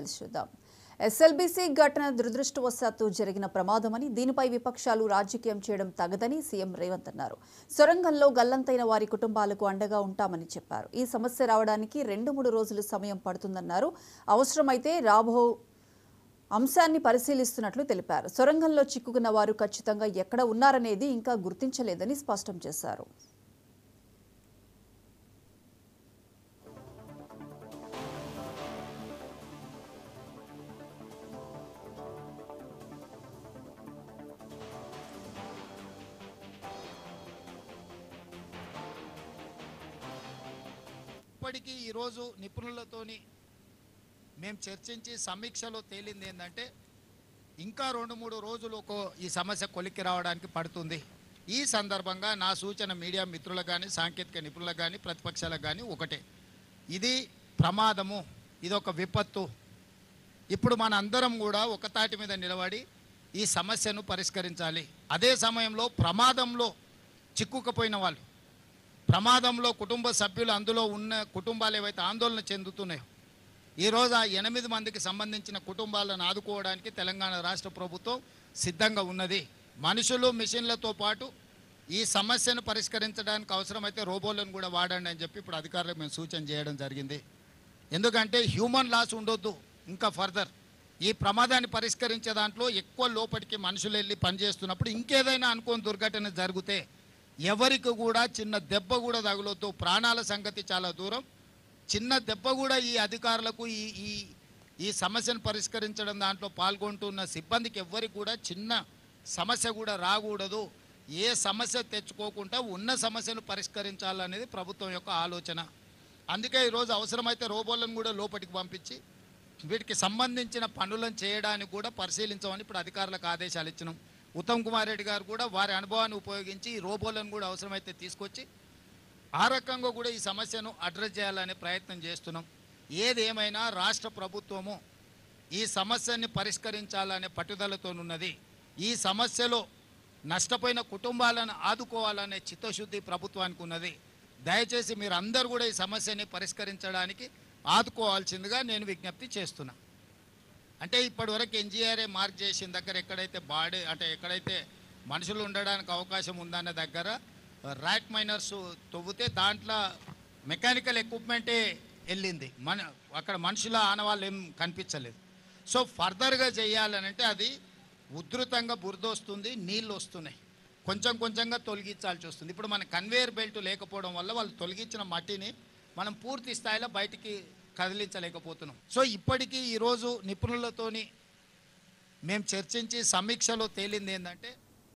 చూద్దాం. ఎస్ఎల్బీసీ ఘటన దురదృష్టవశాత్తు జరిగిన ప్రమాదమని, దీనిపై విపక్షాలు రాజకీయం చేయడం తగదని సీఎం రేవంత్ అన్నారు. సొరంగంలో గల్లంతైన వారి కుటుంబాలకు అండగా ఉంటామని చెప్పారు. ఈ సమస్య రావడానికి 2-3 రోజులు సమయం పడుతుందన్నారు. అవసరమైతే రాబో అంశాన్ని పరిశీలిస్తున్నట్లు తెలిపారు. సొరంగంలో చిక్కుకున్న వారు ఖచ్చితంగా ఎక్కడ ఉన్నారనేది ఇంకా గుర్తించలేదని స్పష్టం చేశారు. ఇప్పటికీ ఈరోజు నిపుణులతోని మేము చర్చించి సమీక్షలో తేలింది ఏంటంటే ఇంకా 2-3 రోజులు ఈ సమస్య కొలిక్కి రావడానికి పడుతుంది. ఈ సందర్భంగా నా సూచన మీడియా మిత్రులకు కానీ, సాంకేతిక నిపుణులకు కానీ, ప్రతిపక్షాలకు కానీ ఒకటే, ఇది ప్రమాదము, ఇది ఒక విపత్తు. ఇప్పుడు మన అందరం కూడా ఒక తాటి మీద నిలబడి ఈ సమస్యను పరిష్కరించాలి. అదే సమయంలో ప్రమాదంలో చిక్కుకుపోయిన వాళ్ళు, ప్రమాదంలో కుటుంబ సభ్యులు, అందులో ఉన్న కుటుంబాలు ఏవైతే ఆందోళన చెందుతున్నాయో, ఈరోజు ఆ 8 మందికి సంబంధించిన కుటుంబాలను ఆదుకోవడానికి తెలంగాణ రాష్ట్ర ప్రభుత్వం సిద్ధంగా ఉన్నది. మనుషులు, మిషన్లతో పాటు ఈ సమస్యను పరిష్కరించడానికి అవసరమైతే రోబోలను కూడా వాడండి అని చెప్పి ఇప్పుడు అధికారులకు మేము సూచన చేయడం జరిగింది. ఎందుకంటే హ్యూమన్ లాస్ ఉండొద్దు. ఇంకా ఫర్దర్ ఈ ప్రమాదాన్ని పరిష్కరించే దాంట్లో ఎక్కువ లోపలికి మనుషులు వెళ్ళి పనిచేస్తున్నప్పుడు ఇంకేదైనా అనుకోని దుర్ఘటన జరిగితే ఎవరికి కూడా చిన్న దెబ్బ కూడా తగులొద్దు. ప్రాణాల సంగతి చాలా దూరం. చిన్న దెబ్బ కూడా ఈ అధికారులకు ఈ సమస్యను పరిష్కరించడం దాంట్లో పాల్గొంటున్న సిబ్బందికి ఎవ్వరికి కూడా చిన్న సమస్య కూడా రాకూడదు. ఏ సమస్య తెచ్చుకోకుండా ఉన్న సమస్యను పరిష్కరించాలనేది ప్రభుత్వం యొక్క ఆలోచన. అందుకే ఈరోజు అవసరమైతే రోబోలను కూడా లోపలికి పంపించి వీటికి సంబంధించిన పనులను చేయడానికి కూడా పరిశీలించమని ఇప్పుడు అధికారులకు ఆదేశాలు ఇచ్చినాం. ఉత్తమ్ కుమార్ రెడ్డి గారు కూడా వారి అనుభవాన్ని ఉపయోగించి ఈ రోబోలను కూడా అవసరమైతే తీసుకొచ్చి ఆ రకంగా కూడా ఈ సమస్యను అడ్రస్ చేయాలనే ప్రయత్నం చేస్తున్నాం. ఏదేమైనా రాష్ట్ర ప్రభుత్వము ఈ సమస్యని పరిష్కరించాలనే పట్టుదలతోనున్నది. ఈ సమస్యలో నష్టపోయిన కుటుంబాలను ఆదుకోవాలనే చిత్తశుద్ధి ప్రభుత్వానికి ఉన్నది. దయచేసి మీరు అందరూ కూడా ఈ సమస్యని పరిష్కరించడానికి ఆదుకోవాల్సిందిగా నేను విజ్ఞప్తి చేస్తున్నా. అంటే ఇప్పటివరకు ఎన్జీఆర్ఏ మార్క్ చేసిన దగ్గర ఎక్కడైతే ఎక్కడైతే మనుషులు ఉండడానికి అవకాశం ఉందన్న దగ్గర ర్యాక్ మైనర్స్ తవ్వితే దాంట్లో మెకానికల్ ఎక్విప్మెంటే వెళ్ళింది. అక్కడ మనుషుల ఆనవాళ్ళు ఏం కనిపించలేదు. సో ఫర్దర్గా చేయాలనంటే అది ఉధృతంగా బురద వస్తుంది, నీళ్ళు వస్తున్నాయి, కొంచెం కొంచెంగా తొలగించాల్సి వస్తుంది. ఇప్పుడు మన కన్వేయర్ బెల్ట్ లేకపోవడం వల్ల వాళ్ళు తొలగించిన మట్టిని మనం పూర్తి స్థాయిలో బయటికి కదిలించలేకపోతున్నాం. సో ఇప్పటికీ ఈరోజు నిపుణులతోని మేము చర్చించి సమీక్షలో తేలింది ఏంటంటే